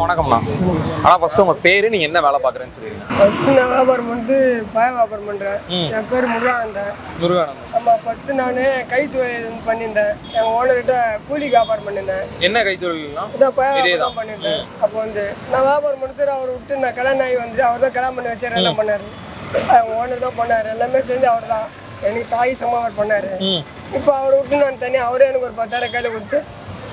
வணக்கம்ண்ணா. ஃபர்ஸ்ட் உங்க பேரு, நீங்க என்ன வேலை பாக்குறேன்னு சொல்லிருங்க. ஃபர்ஸ்ட் நான் வியாபாரம் வந்து பாய வியாபாரம் பண்றேன். என் பேர் முருகானந்தன். ஆமா, ஃபர்ஸ்ட் நான் கைத்தொழில் பண்ணியிருந்தேன். என் ஓனர்கிட்ட கூலி வியாபாரம் பண்ணியிருந்தேன். என்ன கைத்தொழில்னா? இதான் பாய வியாபாரம் பண்ணியிருந்தேன். அப்போ வந்து நான் வியாபாரம் பண்ணிட்டு அவரை விட்டு நான் கல்யாணம் ஆகி வந்துட்டு அவர் தான் கல்யாணம் பண்ணி வச்சாரு. எல்லாம் பண்ணாரு, ஓனர் தான் பண்ணாரு, எல்லாமே செஞ்சு அவர் தான் எனக்கு தாய் சமா அவர் பண்ணாரு. இப்போ அவரை விட்டு நான் தனியாக அவரே எனக்கு ஒரு 10,000 கையில் கொடுத்து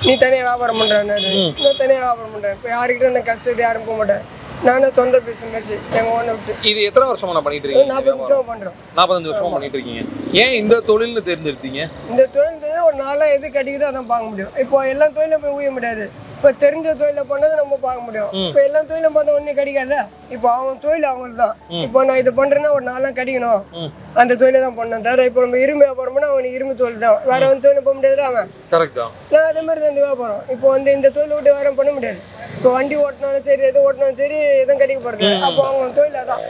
நீ தனியாக வியாபாரம் பண்ணுறேன், நான் தனியாக வியாபாரம் பண்ணுறேன். இப்போ யாருக்கிட்ட எனக்கு கஷ்டத்தை யாரும் போக மாட்டேன். நானே சொந்த பிசினஸ் எங்கள் ஓனர் விட்டு. இது எத்தனை வருஷமா நான் பண்ணிட்டு இருக்கீங்க? 40 வருஷமா பண்ணுறோம். 45 வருஷமா பண்ணிட்டு இருக்கீங்க. ஏன் இந்த தொழில்னு தேர்ந்தெடுத்தீங்க? இந்த தொழில் ஒரு நாளாக எது கிடைக்குதோ அதான் பார்க்க முடியும். இப்போ எல்லா தொழிலும் போய் ஊய முடியாது. இப்போ தெரிஞ்ச தொழிலை பண்ணதை நம்ம பார்க்க முடியும். இப்போ எல்லா தொழிலும் பார்த்தா ஒன்றும் கிடைக்காது. இப்போ அவங்க தொழில் அவங்களுக்கு தான். இப்போ நான் இது பண்ணுறேன்னா ஒரு நாளாக கிடைக்கணும், அந்த தொழிலை தான் பண்ணேன். தவிர இப்போ நம்ம இரும்பு வியாபாரம் பண்ணால் அவனுக்கு இரும்பு தொழில் தான், வேற வந்து தொழில் போக முடியாது. அவன் கரெக்ட் தான். நான் அதே மாதிரி தான் இந்த வியாபாரம். இப்போ வந்து இந்த தொழில் விட்டு வேற பண்ண முடியாது. இப்போ வண்டி ஓட்டினாலும் சரி, எது ஓட்டினாலும் சரி, எதுவும் கிடைக்க போகிறது. அப்போ அவங்க தொழில் அதான்.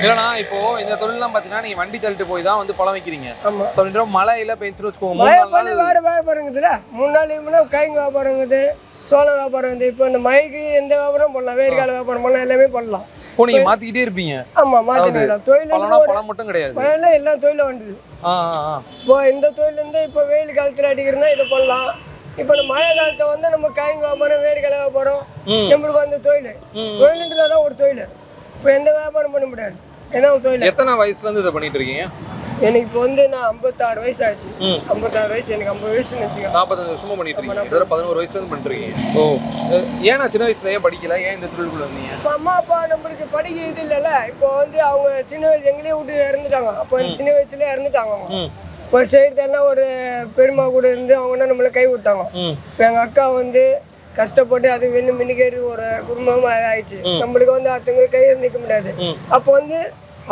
இல்லைண்ணா, இப்போ இந்த தொழிலாம் பார்த்தீங்கன்னா நீங்க வண்டி தள்ளிட்டு போய் தான் வந்து பழம் வைக்கிறீங்க. ஆமாம், சொல்லிட்டு மழையில பெஞ்சுன்னு வச்சுக்கோங்க. மழை பண்ணி வேறு வியாபாரம் இருக்குதுல்ல. 3 நாள் லீவுனா கைங்க வியாபாரம் இருக்குது, சோளம் வியாபாரம் வந்து. இப்போ இந்த மழைக்கு எந்த வியாபாரம் பண்ணலாம், வேர்கால வியாபாரம் பண்ணலாம், எல்லாமே பண்ணலாம். இப்போ நீங்க மாத்திக்கிட்டே இருப்பீங்க. ஆமா, மாத்திக்கலாம். தொழில் பழம் மட்டும் கிடையாது, பழம் எல்லா தொழிலும் வந்தது. இப்போ இந்த தொழில் இருந்து இப்போ வெயில் காலத்துல அடிக்கிறதுனா இதை பண்ணலாம். இப்போ இந்த மழை காலத்தை வந்து நம்ம காய்ங்க வியாபாரம், வேர்கால வியாபாரம், நம்மளுக்கு வந்து தொழில்ன்றதான் ஒரு தொழில். இப்போ எந்த வியாபாரம் பண்ண முடியாது, ஏன்னா ஒரு தொழில். எத்தனை வயசுல இருந்து இதை பண்ணிட்டு இருக்கீங்க? எனக்கு இப்போ வந்து நான் 56 வயசு ஆச்சு. 56 வயசு, எனக்கு 50 வயசுன்னு வச்சுக்கோங்க. 45 வருஷமா பண்ணிட்டு இருக்கீங்க. 11 வயசுல இருந்து பண்ணிட்டு இருக்கீங்க. ஓ, ஏன்னா சின்ன வயசுல ஏன் படிக்கல, ஏன் இந்த தொழிலுக்குள்ள வந்தீங்க? இப்போ அம்மா அப்பா நம்மளுக்கு படிக்க இது இல்லைல்ல. இப்போ வந்து அவங்க சின்ன வயசு எங்களையே விட்டு இறந்துட்டாங்க. அப்போ சின்ன வயசுல இறந்துட்டாங்க அவங்க. இப்போ செய்யறதெல்லாம் ஒரு பெருமா கூட இருந்து அவங்க நம்மளை கை விட்டாங்க. இப்போ எங்கள் அக்கா வந்து கஷ்டப்பட்டு அது வெண்ணு மின்னிக்கேறி ஒரு குடும்பமாக ஆயிடுச்சு. நம்மளுக்கு வந்து அடுத்தவங்க கையை நிற்க முடியாது. அப்போ வந்து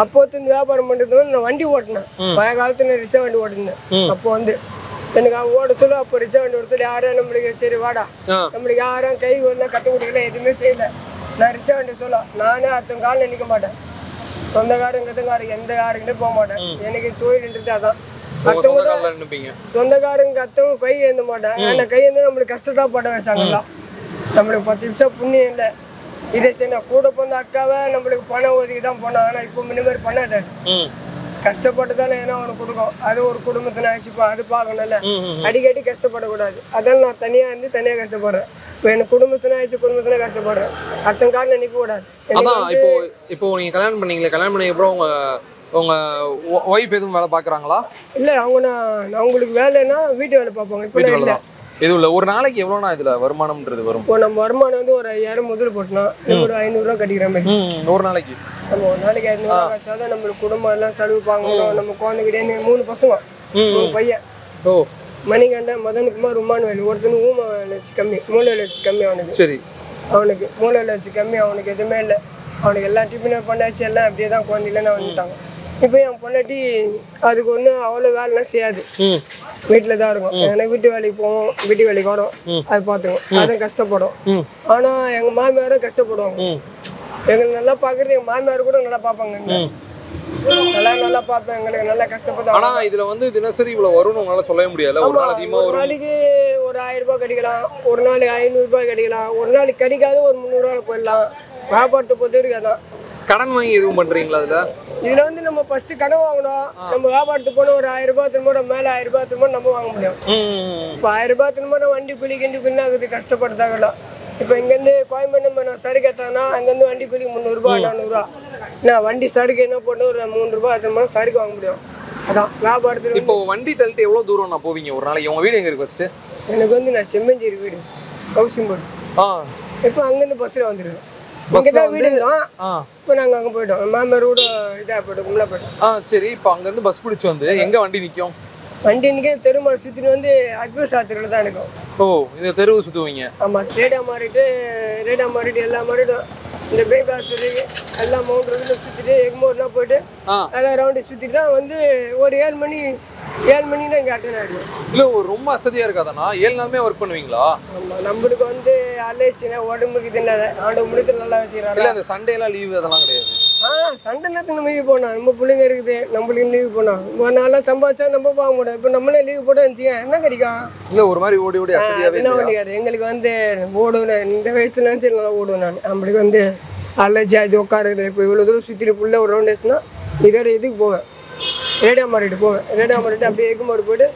அப்போத்து வியாபாரம் பண்ணுறது வந்து நான் வண்டி ஓட்டினேன். பழைய காலத்துல ரிச்சா வண்டி ஓட்டினேன். அப்போ வந்து எனக்கு அவங்க ஓட சொல்ல, அப்போ ரிச்சா வண்டி ஓடுறது யாரும் நம்மளுக்கு சரி வாடா, நம்மளுக்கு யாரும் கை ஒன்றா கற்றுக் கொடுக்கல, எதுவுமே செய்யலை. நான் ரிச்சா வண்டி சொல்ல, நானே அடுத்த காலில் நிற்க மாட்டேன். சொந்தக்காரங்க கத்தங்காரங்க எந்த யாருக்கிட்டே போக மாட்டேன். எனக்கு தொழில்ன்றது அதான். சொந்தக்காரங்க அத்தவங்க கை ஏந்த மாட்டேன். ஏன்னா கை ஏந்து நம்மளுக்கு கஷ்டத்தான் பட வச்சாங்களா. நம்மளுக்கு 10 நிமிஷம் புண்ணியம் இல்லை. இதே சரி, நான் கூட போன அக்காவை நம்மளுக்கு பணம் ஒதுக்கி தான் போனேன். ஆனால் இப்போ இந்த மாதிரி பண்ணாது. கஷ்டப்பட்டு தானே ஏன்னா அவனுக்கு கொடுக்கும். அது ஒரு குடும்பத்தை ஆச்சுப்பா, அது பார்க்கணும்ல. அடிக்கடி கஷ்டப்படக்கூடாது. அதெல்லாம் நான் தனியாக இருந்து தனியாக கஷ்டப்படுறேன். இப்போ எனக்கு குடும்பத்தினா ஆச்சு, குடும்பத்தினா கஷ்டப்படுறேன். அடுத்த காலம் நிற்க கூடாது. இப்போ நீங்க கல்யாணம் பண்ணீங்களே, கல்யாணம் பண்ணி அப்புறம் உங்க ஒய்ஃப் எதுவும் வேலை பாக்குறாங்களா? இல்லை, அவங்க அவங்களுக்கு வேலைன்னா வீட்டு வேலை பார்ப்பாங்க. இப்போ இல்லை, இது இல்லை. ஒரு நாளைக்கு எவ்வளோனா இதுல வருமானம்ன்றது வரும்? இப்போ நம்ம வருமானம் வந்து ஒரு 5000 முதல் போட்டோம்னா ஒரு 500 ரூபா கட்டிக்கிற மாதிரி. ஒரு நாளைக்கு நம்ம ஒரு நாளைக்கு 500 ரூபா கட்டாதான் நம்மளுக்கு குடும்பம் எல்லாம் செலவு பார்க்கணும். நம்ம குழந்தைகிட்டே 3 பசங்க, 3 பையன். மணிகண்டன், மதன்குமார், உமானுவேல். ஒருத்தனுக்கு ஊமை வச்சு கம்மி, மூளை வச்சு கம்மி அவனுக்கு. சரி, அவனுக்கு மூளை வச்சு கம்மி, அவனுக்கு எதுவுமே இல்லை. அவனுக்கு எல்லாம் டிஃபின் பண்ணாச்சு, எல்லாம் அப்படியே தான் குழந்தையில வந்துட்டாங்க. இப்போ என் பொண்டாட்டி அதுக்கு ஒன்றும் அவ்வளோ வேலைலாம் செய்யாது, வீட்டில் தான் இருக்கும். எனக்கு வீட்டு வேலைக்கு போவோம், வீட்டு வேலைக்கு வரும், அது பார்த்துக்கோம். அதுவும் கஷ்டப்படும். ஆனால் எங்கள் மாமியாரும் கஷ்டப்படுவாங்க. எங்களுக்கு நல்லா பார்க்குறது எங்கள் மாமியார் கூட நல்லா பார்ப்பாங்க. நல்லா பார்ப்பேன், எங்களுக்கு நல்லா கஷ்டப்படும். ஆனால் இதில் வந்து தினசரி இவ்வளோ வரும்னு உங்களால் சொல்லவே முடியாது. ஒரு நாள் அதிகமாக ஒரு நாளைக்கு ஒரு 1000 ரூபாய் கிடைக்கலாம், ஒரு நாளைக்கு 500 ரூபாய் கிடைக்கலாம், ஒரு நாளைக்கு கிடைக்காது ஒரு 300 ரூபாய் போயிடலாம். வியாபாரத்தை பொறுத்த வரைக்கும் அதான். கடன் வாங்கி எதுவும் பண்றீங்களா? இதுல வந்து நம்ம ஃபர்ஸ்ட் கடன் வாங்கணும். நம்ம வியாபாரத்துக்கு போன ஒரு 1000 ரூபாய் திரும்ப மேல 1000 ரூபாய் திரும்ப நம்ம வாங்க முடியும். இப்போ 1000 ரூபாய் திரும்ப வண்டி குழி கிண்டி பின்னாகுது, கஷ்டப்படுத்தாங்கல்ல. இப்போ இங்கேருந்து கோயம்பேடு நம்ம நான் சருக்கு ஏற்றானா அங்கேருந்து வண்டி குழி 300 ரூபாய் 400 ரூபா. நான் வண்டி சருக்கு என்ன போட்டு ஒரு 3 ரூபாய் திரும்ப சருக்கு வாங்க முடியும். அதான் வியாபாரத்தில். இப்போ வண்டி தள்ளிட்டு எவ்வளோ தூரம் நான் போவீங்க ஒரு நாளைக்கு? உங்க வீடு எங்க இருக்கு ஃபர்ஸ்ட்? எனக்கு வந்து நான் செம்மஞ்சேரி வீடு, கவுசிம்போடு. இப்போ அங்கேருந்து பஸ்ஸில் வந்துடுவேன். இங்கதான் வீடு இருந்தோம். இப்போ நாங்கள் அங்கே போயிட்டோம். மாமியார் கூட இதாக போய்ட்டோம், கும்பலாக போய்ட்டோம். சரி, இப்போ அங்கேருந்து பஸ் பிடிச்சி வந்து எங்கே வண்டி நிற்கும்? வண்டி நிற்க தெருமலை சுற்றிட்டு வந்து அக்பர் சாத்திரியில் தான் இருக்கும். ஓ, இந்த தெருவு சுற்றுவீங்க? ஆமாம், ரேடா மாறிட்டு எல்லா மாறிடும். இந்த பைபாஸ் எல்லாம் மவுண்ட் ரோடில் சுற்றிட்டு எக்மோர்லாம் போயிட்டு எல்லாம் ரவுண்டு சுற்றிட்டு தான் வந்து ஒரு 7 மணி தான் இங்கே அட்டன் ஆகிடும். இல்லை, ஒரு ரொம்ப வசதியாக இருக்காதாண்ணா? 7 நாளுமே ஒர்க் பண்ணுவீங்களா? ஆமாம், நம்மளுக்கு வந்து அலைச்சுன்னா உடம்புக்கு தின்னாத ஆண்டு முடித்து நல்லா வச்சுக்கிறாங்க. இல்லை, அந்த சண்டேலாம் லீவு அதெல்லாம் கிடையாது? சண்டை நேரத்துக்கு நம்ம லீவ் போனோம். நம்ம பிள்ளைங்க இருக்குது, நம்மளுக்கு லீவ் போனோம். ஒரு நாளாக சம்பாதிச்சா நம்ம பார்க்க முடியும். இப்போ நம்மளே லீவ் போட்டு வந்துச்சிங்க என்ன கிடைக்கும்? இல்லை ஒரு மாதிரி ஓடி ஓடி அசதியாகவே என்ன பண்ணிக்காது. எங்களுக்கு வந்து ஓடுவேன் இந்த வயசுல நினச்சி நல்லா ஓடுவேன் நான். நம்மளுக்கு வந்து அலர்ஜி அது உட்காருது. இப்போ இவ்வளோ தூரம் சுற்றிட்டு ஃபுல்லாக ஒரு ரவுண்ட் வச்சுன்னா இதோட இதுக்கு போவேன், ரேடியா மாறிட்டு போவேன். ரேடியா மாறிட்டு அப்படியே எக்குமாறு போய்ட்டு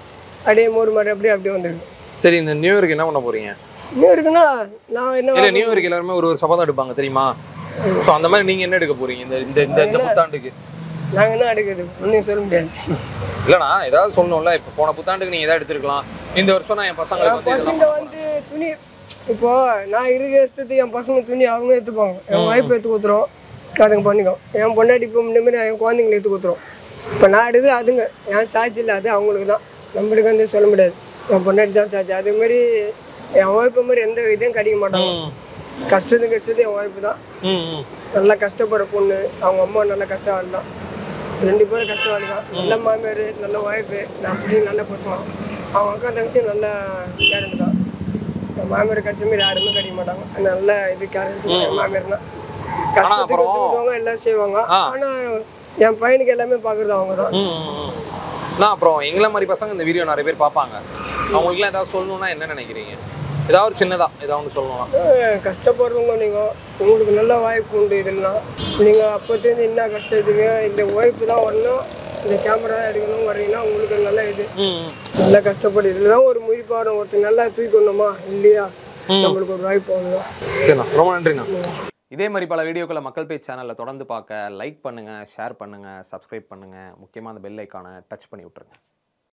அப்படியே மோர் மாறி அப்படியே வந்துருக்கு. சரி, இந்த நியூ இயருக்கு என்ன பண்ண போறீங்க? நியூ இருக்குன்னா நான் என்ன இல்லை, நியூ இயருக்கு எல்லாருமே ஒரு சபதம் எடுப்பாங்க தெரியுமா? ஸோ அந்த மாதிரி நீங்கள் என்ன எடுக்க போறீங்க இந்த இந்த இந்த இந்த புத்தாண்டுக்கு? நாங்கள் என்ன எடுக்குது ஒன்றும் சொல்ல முடியாது. இல்லைண்ணா, ஏதாவது சொல்லணும்ல. இப்போ போன புத்தாண்டுக்கு நீங்கள் எதாவது எடுத்துருக்கலாம். இந்த வருஷம் நான் என் பசங்களுக்கு பசங்க வந்து துணி இப்போ நான் இருக்கிற இஷ்டத்துக்கு என் பசங்க துணி அவங்க எடுத்துப்பாங்க. என் வாய்ப்பு எடுத்து கொடுத்துரும், அதுங்க பண்ணிக்கும். என் பொண்டாட்டி இப்போ இந்த மாதிரி என் குழந்தைங்களை எடுத்து கொடுத்துரும். இப்போ நான் எடுக்கிற அதுங்க என் சாட்சி இல்லை, அது அவங்களுக்கு தான். நம்மளுக்கு வந்து சொல்ல முடியாது. என் பொண்டாட்டி தான் சாட்சி. அதேமாதிரி என் வாய்ப்பு மாதிரி எந்த இதையும் கிடைக்க மாட்டாங்க. கஷ்டத்து என் வாய்ப்பு தான். நல்லா கஷ்டப்படுற பொண்ணு, அவங்க அம்மா நல்லா கஷ்டவாளி தான். 2 பேரும் கஷ்டவாளி தான். நல்ல மாமியார், நல்ல வாய்ப்பு. நான் அப்படி நல்ல பசங்க. அவங்க அக்கா தங்கச்சி நல்ல கேரண்ட் தான். என் மாமியார் கிடைச்ச மாதிரி யாருமே கிடைக்க மாட்டாங்க. நல்ல இது கேரண்ட் மாமியார்னா கஷ்டத்துக்கு விடுவாங்க, எல்லாம் செய்வாங்க. ஆனால் என் பையனுக்கு எல்லாமே பார்க்குறது அவங்க தான். அப்புறம் எங்களை மாதிரி பசங்க இந்த வீடியோ நிறைய பேர் பார்ப்பாங்க. அவங்களுக்குலாம் ஏதாவது சொல்லணும்னா என்ன நினைக்கிறீங்க? ஏதாவது ஒரு சின்னதாக ஏதாவது ஒன்று சொல்லணும். கஷ்டப்படுறவங்க நீங்கள், உங்களுக்கு நல்ல வாய்ப்பு உண்டு. இதெல்லாம் நீங்கள் அப்போத்துலேருந்து என்ன கஷ்டத்துக்கு இந்த வாய்ப்பு தான் வரணும், இந்த கேமரா எடுக்கணும் வரீங்கன்னா உங்களுக்கு நல்ல இது நல்லா கஷ்டப்படு. இதில் தான் ஒரு முயற்சி ஒருத்தர் நல்லா தூக்கணுமா இல்லையா, நம்மளுக்கு ஒரு வாய்ப்பு அவ்வளோதான். சரிண்ணா, ரொம்ப நன்றிண்ணா. இதே மாதிரி பல வீடியோக்களை மக்கள் பேஜ் சேனலில் தொடர்ந்து பார்க்க லைக் பண்ணுங்கள், ஷேர் பண்ணுங்கள், சப்ஸ்கிரைப் பண்ணுங்கள். முக்கியமாக அந்த பெல் ஐக்கானை டச் பண்ணி விட்ருங்க.